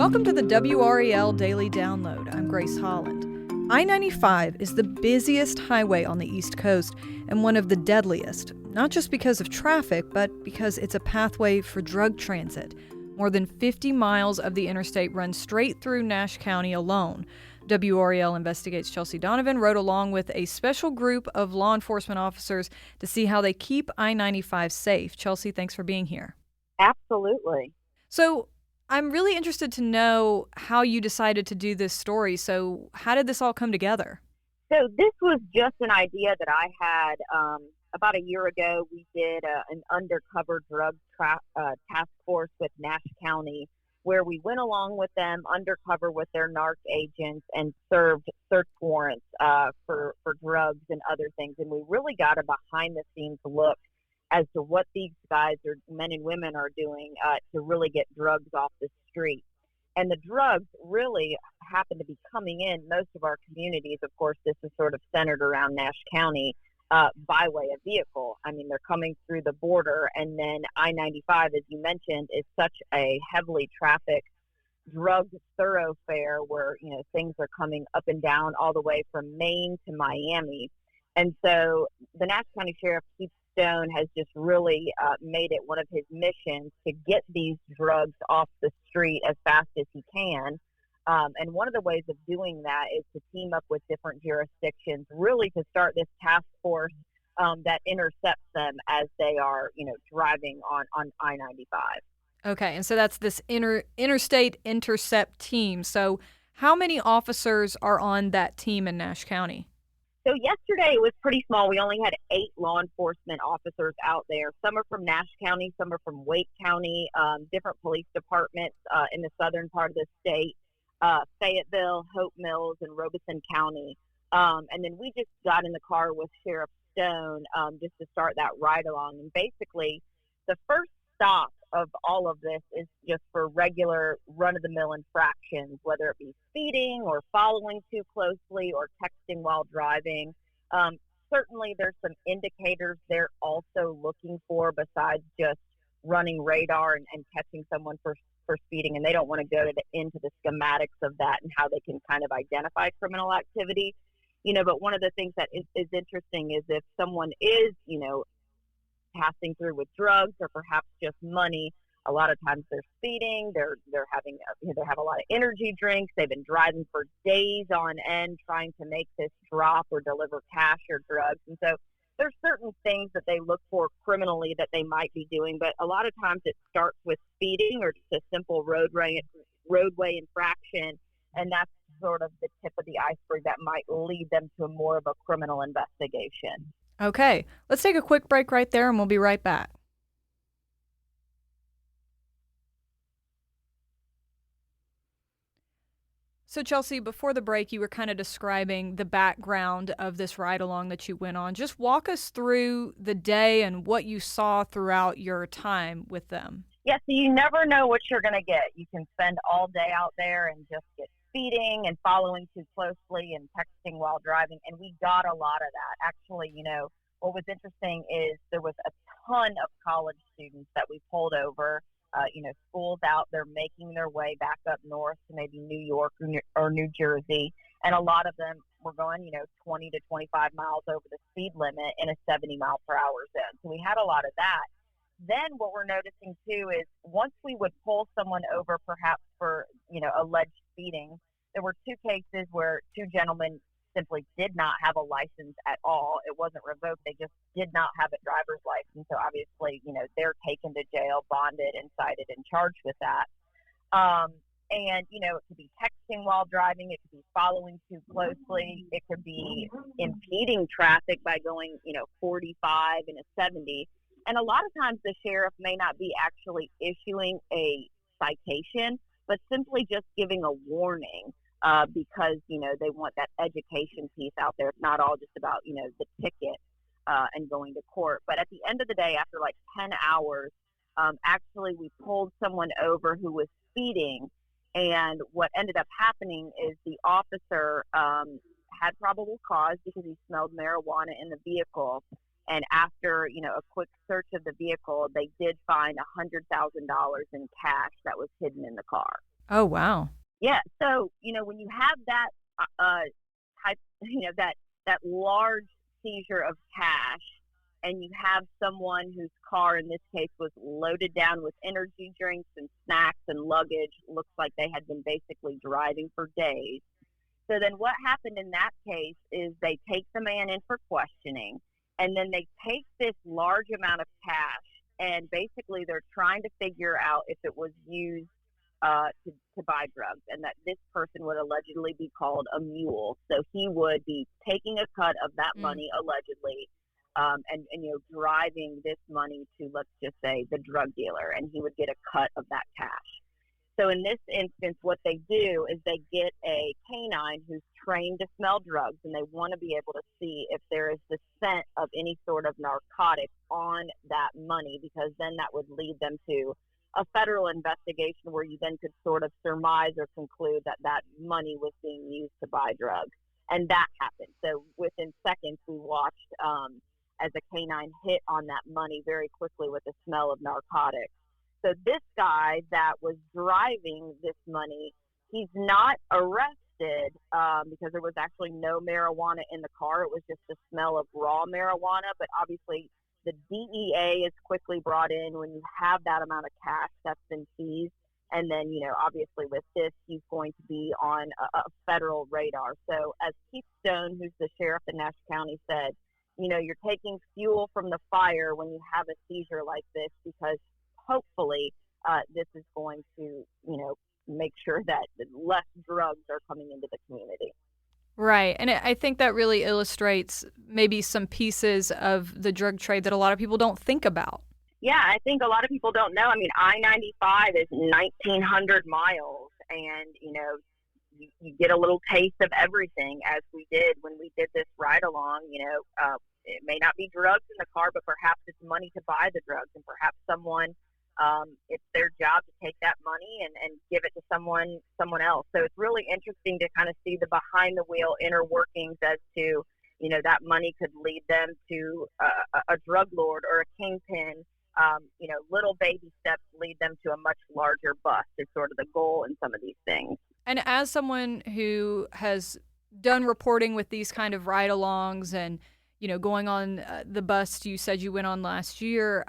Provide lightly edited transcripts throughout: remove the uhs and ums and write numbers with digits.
Welcome to the WRAL Daily Download. I'm Grace Holland. I-95 is the busiest highway on the East Coast and one of the deadliest, not just because of traffic, but because it's a pathway for drug transit. More than 50 miles of the interstate run straight through Nash County alone. WRAL Investigates Chelsea Donovan rode along with a special group of law enforcement officers to see how they keep I-95 safe. Chelsea, thanks for being here. Absolutely. So I'm really interested to know how you decided to do this story. So how did this all come together? So this was just an idea that I had about a year ago. We did an undercover drug task force with Nash County, where we went along with them undercover with their narc agents and served search warrants for drugs and other things. And we really got a behind-the-scenes look as to what these guys, or men and women, are doing to really get drugs off the street. And the drugs really happen to be coming in most of our communities. Of course, this is sort of centered around Nash County by way of vehicle. I mean, they're coming through the border, and then I-95, as you mentioned, is such a heavily trafficked drug thoroughfare where, you know, things are coming up and down all the way from Maine to Miami. And so the Nash County Sheriff, Keith Stone, has just really made it one of his missions to get these drugs off the street as fast as he can. And one of the ways of doing that is to team up with different jurisdictions, really to start this task force that intercepts them as they are, you know, driving on I-95. Okay, and so that's this interstate intercept team. So how many officers are on that team in Nash County? So yesterday it was pretty small. We only had 8 law enforcement officers out there. Some are from Nash County, some are from Wake County, different police departments in the southern part of the state, Fayetteville, Hope Mills, and Robeson County. And then we just got in the car with Sheriff Stone just to start that ride along. And basically, the first stop of all of this is just for regular run-of-the-mill infractions, whether it be speeding or following too closely or texting while driving. Certainly there's some indicators they're also looking for besides just running radar and catching someone for speeding, and they don't want to go into the schematics of that and how they can kind of identify criminal activity. You know, but one of the things that is interesting is if someone is, you know, passing through with drugs or perhaps just money, a lot of times they're speeding, they're having, you know, they have a lot of energy drinks, they've been driving for days on end trying to make this drop or deliver cash or drugs. And so there's certain things that they look for criminally that they might be doing, but a lot of times it starts with speeding or just a simple roadway infraction, and that's sort of the tip of the iceberg that might lead them to more of a criminal investigation. Okay, let's take a quick break right there and we'll be right back. So Chelsea, before the break, you were kind of describing the background of this ride along that you went on. Just walk us through the day and what you saw throughout your time with them. Yeah, so you never know what you're going to get. You can spend all day out there and just get speeding and following too closely and texting while driving, and we got a lot of that. Actually, you know, what was interesting is there was a ton of college students that we pulled over. You know, schools out, they're making their way back up north to maybe New York or New Jersey. And a lot of them were going, you know, 20 to 25 miles over the speed limit in a 70 mile per hour zone. So we had a lot of that. Then what we're noticing too is once we would pull someone over perhaps for, you know, alleged speeding, there were 2 cases where 2 gentlemen simply did not have a license at all. It wasn't revoked. They just did not have a driver's license. So obviously, you know, they're taken to jail, bonded, and cited and charged with that. And, you know, it could be texting while driving. It could be following too closely. It could be impeding traffic by going, you know, 45 and a 70. And a lot of times the sheriff may not be actually issuing a citation, but simply just giving a warning. Because, you know, they want that education piece out there. It's not all just about, you know, the ticket and going to court. But at the end of the day, after like 10 hours, actually we pulled someone over who was speeding. And what ended up happening is the officer had probable cause because he smelled marijuana in the vehicle. And after, you know, a quick search of the vehicle, they did find $100,000 in cash that was hidden in the car. Oh, wow. Yeah. So, when you have that type, that large seizure of cash, and you have someone whose car, in this case, was loaded down with energy drinks and snacks and luggage, looks like they had been basically driving for days. So then what happened in that case is they take the man in for questioning, and then they take this large amount of cash, and basically they're trying to figure out if it was used to buy drugs, and that this person would allegedly be called a mule. So he would be taking a cut of that money, allegedly, and driving this money to, let's just say, the drug dealer, and he would get a cut of that cash. So in this instance, what they do is they get a canine who's trained to smell drugs, and they want to be able to see if there is the scent of any sort of narcotic on that money, because then that would lead them to a federal investigation where you then could sort of surmise or conclude that that money was being used to buy drugs. And that happened. So within seconds, we watched as a canine hit on that money very quickly with the smell of narcotics. So this guy that was driving this money, he's not arrested because there was actually no marijuana in the car. It was just the smell of raw marijuana. But obviously, the DEA is quickly brought in when you have that amount of cash that's been seized. And then, obviously with this, he's going to be on a federal radar. So as Keith Stone, who's the sheriff in Nash County, said, you're taking fuel from the fire when you have a seizure like this, because hopefully this is going to, make sure that less drugs are coming into the community. Right. And I think that really illustrates maybe some pieces of the drug trade that a lot of people don't think about. Yeah, I think a lot of people don't know. I mean, I-95 is 1,900 miles, and, you get a little taste of everything, as we did when we did this ride along. It may not be drugs in the car, but perhaps it's money to buy the drugs, and perhaps someone, it's their job to take that money and give it to someone else. So it's really interesting to kind of see the behind the wheel inner workings as to, that money could lead them to a drug lord or a kingpin. Little baby steps lead them to a much larger bust is sort of the goal in some of these things. And as someone who has done reporting with these kind of ride-alongs and, going on the bust you said you went on last year,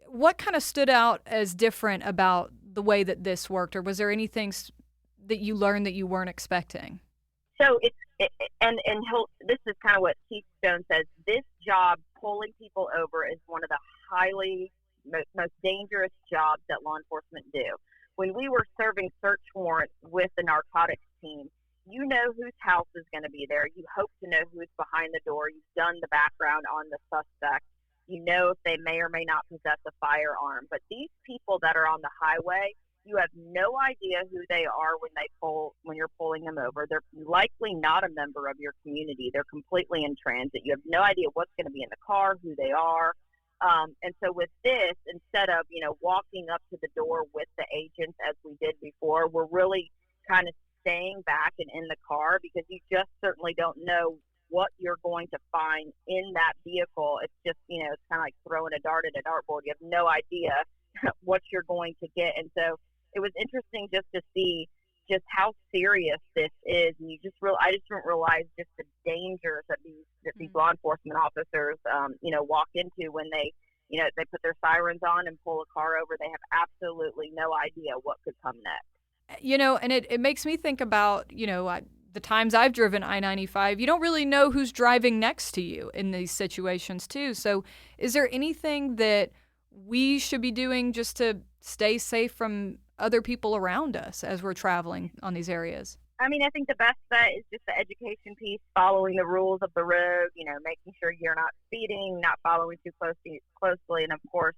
what kind of stood out as different about the way that this worked? Or was there anything that you learned that you weren't expecting? So this is kind of what Keith Stone says. This job, pulling people over, is one of the most dangerous jobs that law enforcement do. When we were serving search warrants with the narcotics team, you know whose house is going to be there. You hope to know who's behind the door. You've done the background on the suspect. You know if they may or may not possess a firearm. But these people that are on the highway, you have no idea who they are when you're pulling them over. They're likely not a member of your community. They're completely in transit. You have no idea what's going to be in the car, who they are. And so with this, instead of, walking up to the door with the agents as we did before, we're really kind of staying back and in the car, because you just certainly don't know what you're going to find in that vehicle. It's just, it's kind of like throwing a dart at a dartboard. You have no idea what you're going to get. And so it was interesting just to see just how serious this is. And I just didn't realize just the dangers that these law enforcement officers, walk into when they put their sirens on and pull a car over. They have absolutely no idea what could come next. And it makes me think about, the times I've driven I-95, you don't really know who's driving next to you in these situations too. So is there anything that we should be doing just to stay safe from other people around us as we're traveling on these areas? I mean, I think the best bet is just the education piece, following the rules of the road, making sure you're not speeding, not following too closely, and of course,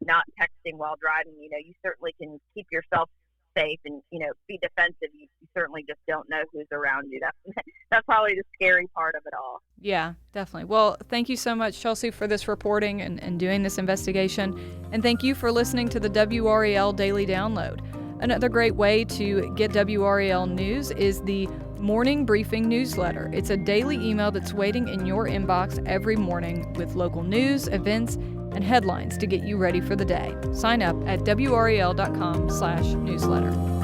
not texting while driving. You certainly can keep yourself safe and, be defensive. You certainly just don't know who's around you. That's probably the scary part of it all. Yeah, definitely. Well, thank you so much, Chelsea, for this reporting and doing this investigation. And thank you for listening to the WRAL Daily Download. Another great way to get WRAL news is the Morning Briefing newsletter. It's a daily email that's waiting in your inbox every morning with local news, events, and headlines to get you ready for the day. Sign up at WRAL.com/newsletter.